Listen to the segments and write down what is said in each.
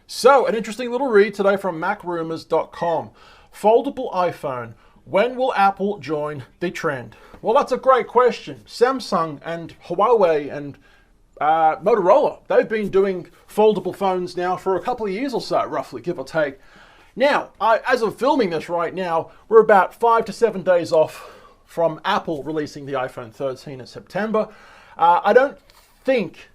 So, an interesting little read today from macrumors.com. Foldable iPhone. When will Apple join the trend? Well, that's a great question. Samsung and Huawei and Motorola, they've been doing foldable phones now for a couple of years or so, roughly, give or take. Now, as of filming this right now, we're about 5 to 7 days off from Apple releasing the iPhone 13 in September. I don't think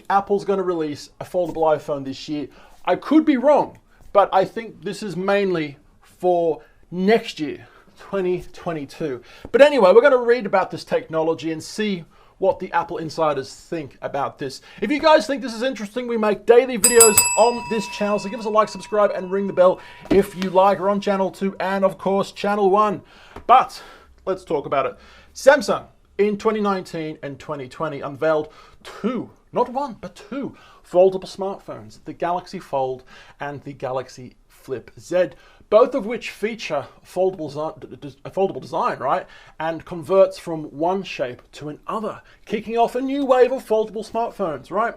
Apple's going to release a foldable iPhone this year. I could be wrong, but I think this is mainly for next year, 2022. But anyway, we're going to read about this technology and see what the Apple insiders think about this. If you guys think this is interesting, we make daily videos on this channel, so give us a like, subscribe, and ring the bell if you like. We're on channel 2 and, of course, channel 1. But let's talk about it. Samsung, in 2019 and 2020, unveiled two, not one, but two foldable smartphones, the Galaxy Fold and the Galaxy Flip Z, both of which feature a foldable design, right? And converts from one shape to another, kicking off a new wave of foldable smartphones, right?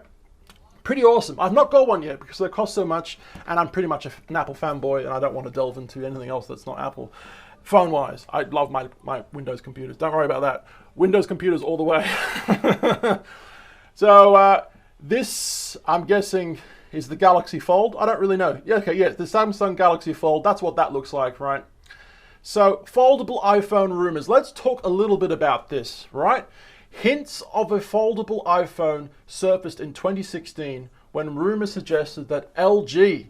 Pretty awesome. I've not got one yet because they cost so much, and I'm pretty much an Apple fanboy, and I don't want to delve into anything else that's not Apple. Phone-wise, I love my Windows computers. Don't worry about that. Windows computers all the way. So this, I'm guessing, is the Galaxy Fold. I don't really know. Yeah, okay, yeah, the Samsung Galaxy Fold. That's what that looks like, right? So, foldable iPhone rumors. Let's talk a little bit about this, right? Hints of a foldable iPhone surfaced in 2016 when rumors suggested that LG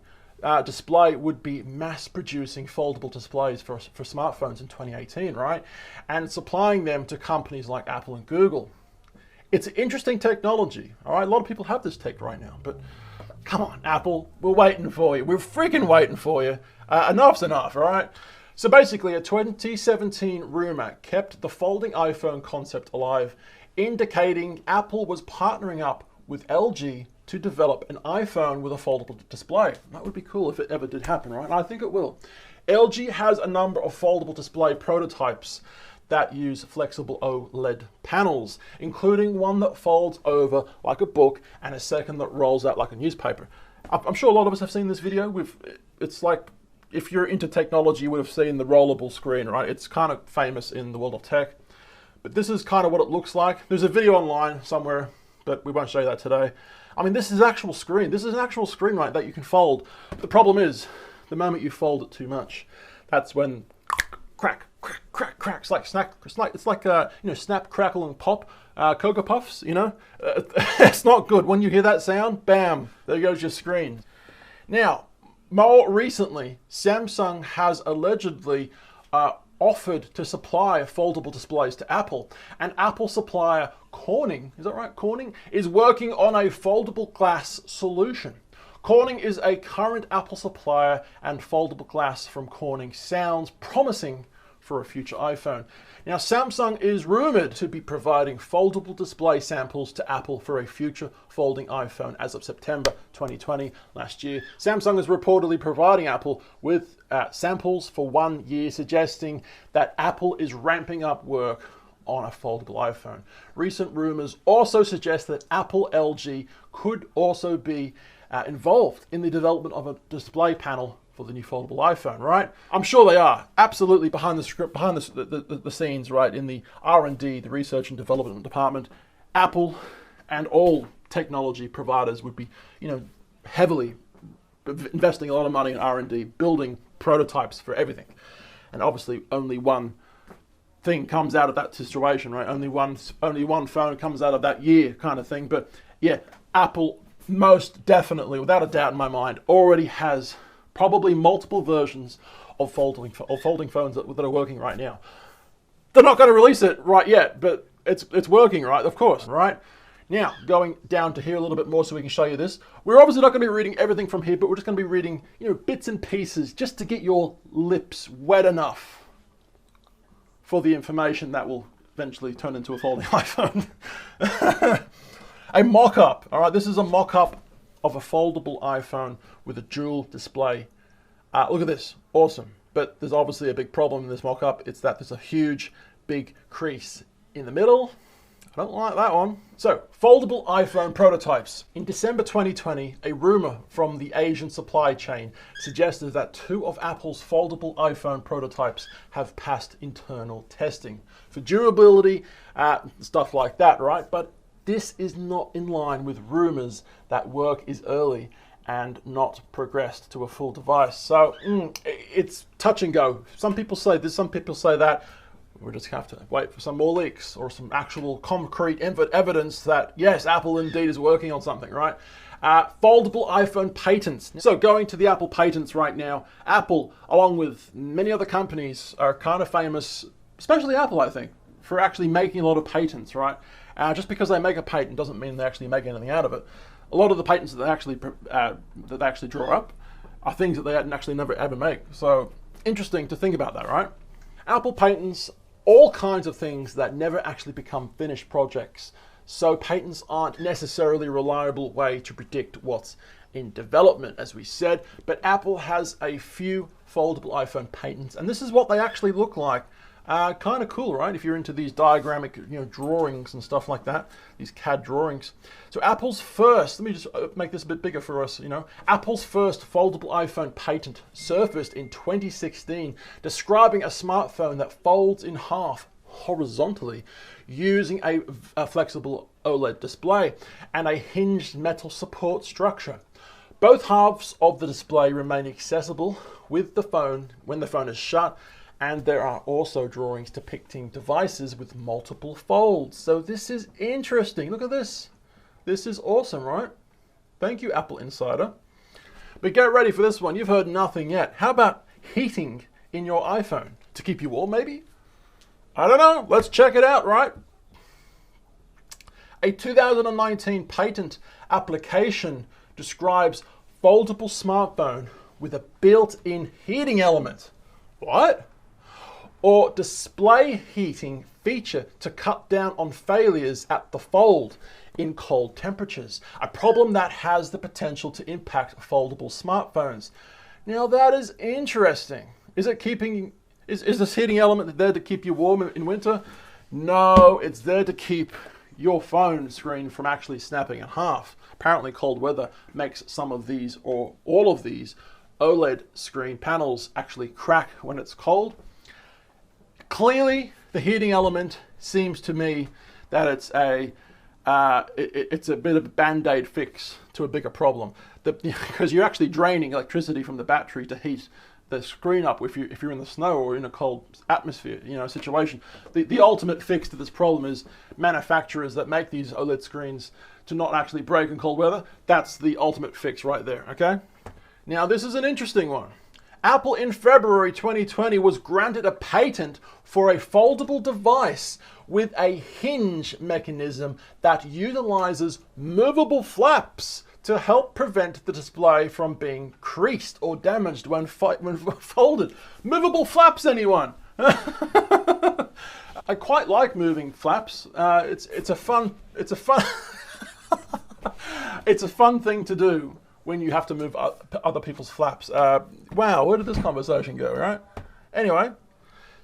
Display would be mass producing foldable displays for smartphones in 2018, right? And supplying them to companies like Apple and Google. It's interesting technology, all right? A lot of people have this tech right now, but come on, Apple, we're waiting for you. We're freaking waiting for you. Enough's enough, all right? So basically, a 2017 rumor kept the folding iPhone concept alive, indicating Apple was partnering up with LG to develop an iPhone with a foldable display. That would be cool if it ever did happen, right? And I think it will. LG has a number of foldable display prototypes that use flexible OLED panels, including one that folds over like a book and a second that rolls out like a newspaper. I'm sure a lot of us have seen this video. It's like, if you're into technology, you would have seen the rollable screen, right? It's kind of famous in the world of tech. But this is kind of what it looks like. There's a video online somewhere, but we won't show you that today. I mean, this is actual screen. This is an actual screen, right, that you can fold. The problem is, the moment you fold it too much, that's when crack, crack, crack, crack. It's like snap, crackle, and pop. Cocoa Puffs, you know? It's not good. When you hear that sound, bam, there goes your screen. Now, more recently, Samsung has allegedly offered to supply foldable displays to Apple, and Apple supplier Corning, is that right? Corning is working on a foldable glass solution. Corning is a current Apple supplier, and foldable glass from Corning sounds promising for a future iPhone. Now, Samsung is rumored to be providing foldable display samples to Apple for a future folding iPhone as of September 2020 last year. Samsung is reportedly providing Apple with samples for 1 year, suggesting that Apple is ramping up work on a foldable iPhone. Recent rumors also suggest that Apple LG could also be involved in the development of a display panel for the new foldable iPhone, right? I'm sure they are absolutely behind the script, behind the scenes, right? In the R&D, the research and development department, Apple and all technology providers would be, heavily investing a lot of money in R&D, building prototypes for everything. And obviously, only one thing comes out of that situation, right? Only one phone comes out of that year, kind of thing. But yeah, Apple most definitely, without a doubt in my mind, already has probably multiple versions of folding phones that are working right now. They're not going to release it right yet, but it's working, right? Of course, right? Now, going down to here a little bit more so we can show you this. We're obviously not going to be reading everything from here, but we're just going to be reading, bits and pieces just to get your lips wet enough for the information that will eventually turn into a folding iPhone. A mock-up, all right? This is a mock-up of a foldable iPhone with a dual display. Look at this, awesome. But there's obviously a big problem in this mock-up. It's that there's a huge, big crease in the middle. I don't like that one. So, foldable iPhone prototypes. In December 2020, a rumor from the Asian supply chain suggested that 2 of Apple's foldable iPhone prototypes have passed internal testing for durability, stuff like that, right? But this is not in line with rumors that work is early and not progressed to a full device. So, it's touch and go. Some people say this, some people say that. We'll just have to wait for some more leaks or some actual concrete evidence that, yes, Apple indeed is working on something, right? Foldable iPhone patents. So going to the Apple patents right now, Apple, along with many other companies, are kind of famous, especially Apple, I think, for actually making a lot of patents, right? Just because they make a patent doesn't mean they actually make anything out of it. A lot of the patents that they actually draw up are things that they actually never ever make. So interesting to think about that, right? Apple patents all kinds of things that never actually become finished projects. So patents aren't necessarily a reliable way to predict what's in development, as we said, but Apple has a few foldable iPhone patents, and this is what they actually look like. Kind of cool, right? If you're into these diagrammic, drawings and stuff like that, these CAD drawings. So Apple's first, let me just make this a bit bigger for us, Apple's first foldable iPhone patent surfaced in 2016, describing a smartphone that folds in half horizontally using a flexible OLED display and a hinged metal support structure. Both halves of the display remain accessible with the phone when the phone is shut, and there are also drawings depicting devices with multiple folds. So this is interesting. Look at this. This is awesome, right? Thank you, Apple Insider. But get ready for this one. You've heard nothing yet. How about heating in your iPhone? To keep you warm, maybe? I don't know. Let's check it out, right? A 2019 patent application describes foldable smartphone with a built-in heating element. What? Or display heating feature to cut down on failures at the fold in cold temperatures, a problem that has the potential to impact foldable smartphones. Now that is interesting. Is this heating element there to keep you warm in winter? No, it's there to keep your phone screen from actually snapping in half. Apparently cold weather makes some of these or all of these OLED screen panels actually crack when it's cold. Clearly, the heating element seems to me that it's a bit of a band-aid fix to a bigger problem. Because you're actually draining electricity from the battery to heat the screen up if you're in the snow or in a cold atmosphere, situation. The ultimate fix to this problem is manufacturers that make these OLED screens to not actually break in cold weather. That's the ultimate fix right there, okay? Now, this is an interesting one. Apple in February 2020 was granted a patent for a foldable device with a hinge mechanism that utilizes movable flaps to help prevent the display from being creased or damaged when folded. Movable flaps, anyone? I quite like moving flaps. It's a fun it's a fun thing to do when you have to move other people's flaps. Wow, where did this conversation go, right? Anyway,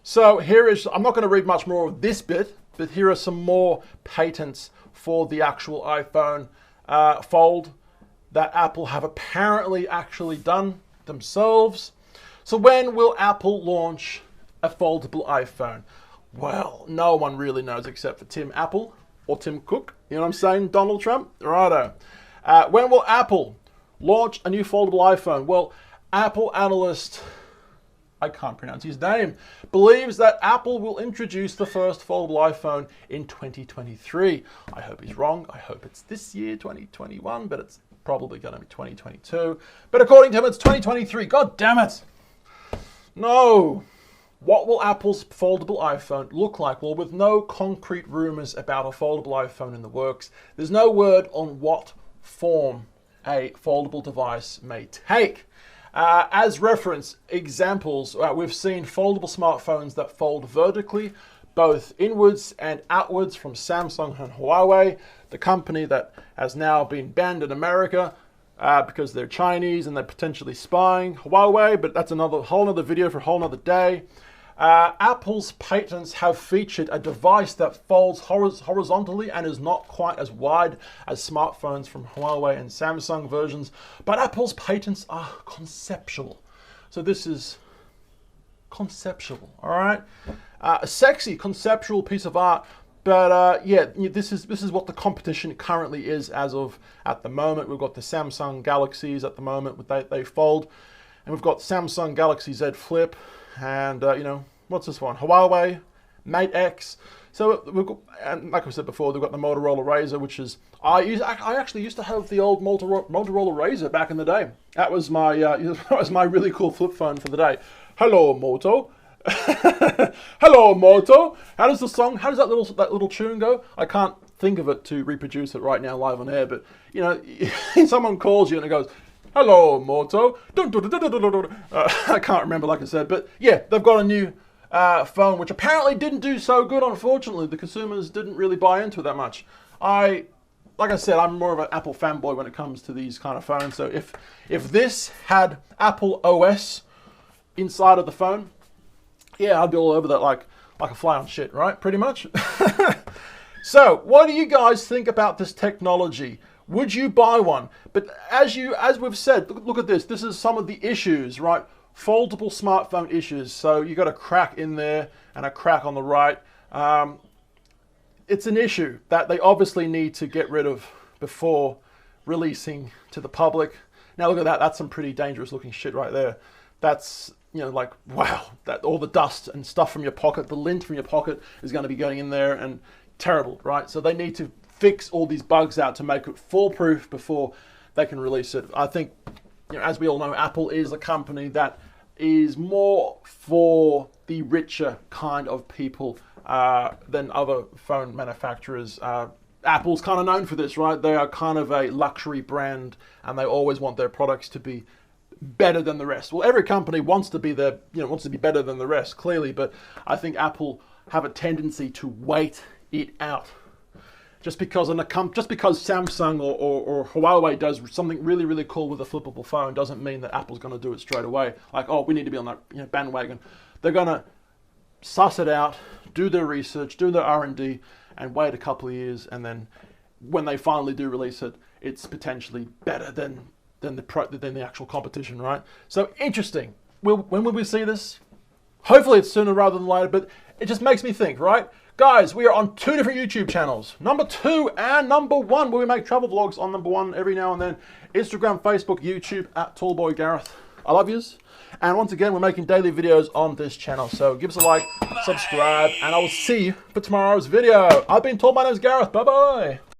so I'm not going to read much more of this bit, but here are some more patents for the actual iPhone Fold that Apple have apparently actually done themselves. So when will Apple launch a foldable iPhone? Well, no one really knows except for Tim Apple or Tim Cook. You know what I'm saying, Donald Trump? Righto. When will Apple launch a new foldable iPhone? Well, Apple analyst, I can't pronounce his name, believes that Apple will introduce the first foldable iPhone in 2023. I hope he's wrong. I hope it's this year, 2021, but it's probably going to be 2022. But according to him, it's 2023. God damn it. No. What will Apple's foldable iPhone look like? Well, with no concrete rumors about a foldable iPhone in the works, there's no word on what form a foldable device may take. As reference examples, we've seen foldable smartphones that fold vertically, both inwards and outwards, from Samsung and Huawei, the company that has now been banned in America because they're Chinese and they're potentially spying. Huawei, but that's whole other video for a whole other day. Apple's patents have featured a device that folds horizontally and is not quite as wide as smartphones from Huawei and Samsung versions, but Apple's patents are conceptual. So this is conceptual, all right? A sexy conceptual piece of art, but yeah, this is what the competition currently is as of at the moment. We've got the Samsung Galaxies at the moment, they fold, and we've got Samsung Galaxy Z Flip, and you know, what's this one? Huawei Mate X. So we've got, and like I said before, they've got the Motorola Razr, which is I actually used to have the old Motorola Razr back in the day. That was my that was my really cool flip phone for the day. Hello, Moto. Hello, Moto. How does that little tune go? I can't think of it to reproduce it right now live on air, but you know, someone calls you and it goes, hello, Moto. I can't remember, like I said, but yeah, they've got a new phone, which apparently didn't do so good, unfortunately. The consumers didn't really buy into it that much. Like I said, I'm more of an Apple fanboy when it comes to these kind of phones, so if this had Apple OS inside of the phone, yeah, I'd be all over that like a fly on shit, right? Pretty much. So, what do you guys think about this technology? Would you buy one? But as we've said, look at this. This is some of the issues, right? Foldable smartphone issues. So you got a crack in there and a crack on the right. It's an issue that they obviously need to get rid of before releasing to the public. Now look at that. That's some pretty dangerous looking shit right there. That's, you know, like, wow, that all the dust and stuff from your pocket, the lint from your pocket is going to be going in there, and terrible, right? So they need to fix all these bugs out to make it foolproof before they can release it. I think, you know, as we all know, Apple is a company that is more for the richer kind of people than other phone manufacturers. Apple's kind of known for this, right? They are kind of a luxury brand, and they always want their products to be better than the rest. Well, every company wants to be wants to be better than the rest, clearly, but I think Apple have a tendency to wait it out. Just because Samsung or Huawei does something really, really cool with a flippable phone doesn't mean that Apple's going to do it straight away. Like, oh, we need to be on that bandwagon. They're going to suss it out, do their research, do their R&D, and wait a couple of years, and then when they finally do release it, it's potentially better than the actual competition, right? So interesting. When will we see this? Hopefully it's sooner rather than later, but it just makes me think, right? Guys, we are on 2 different YouTube channels, number 2 and number 1, where we make travel vlogs on number 1 every now and then. Instagram, Facebook, YouTube, at Tallboy Gareth. I love yous. And once again, we're making daily videos on this channel. So give us a like, subscribe, and I will see you for tomorrow's video. I've been told my name's Gareth. Bye-bye.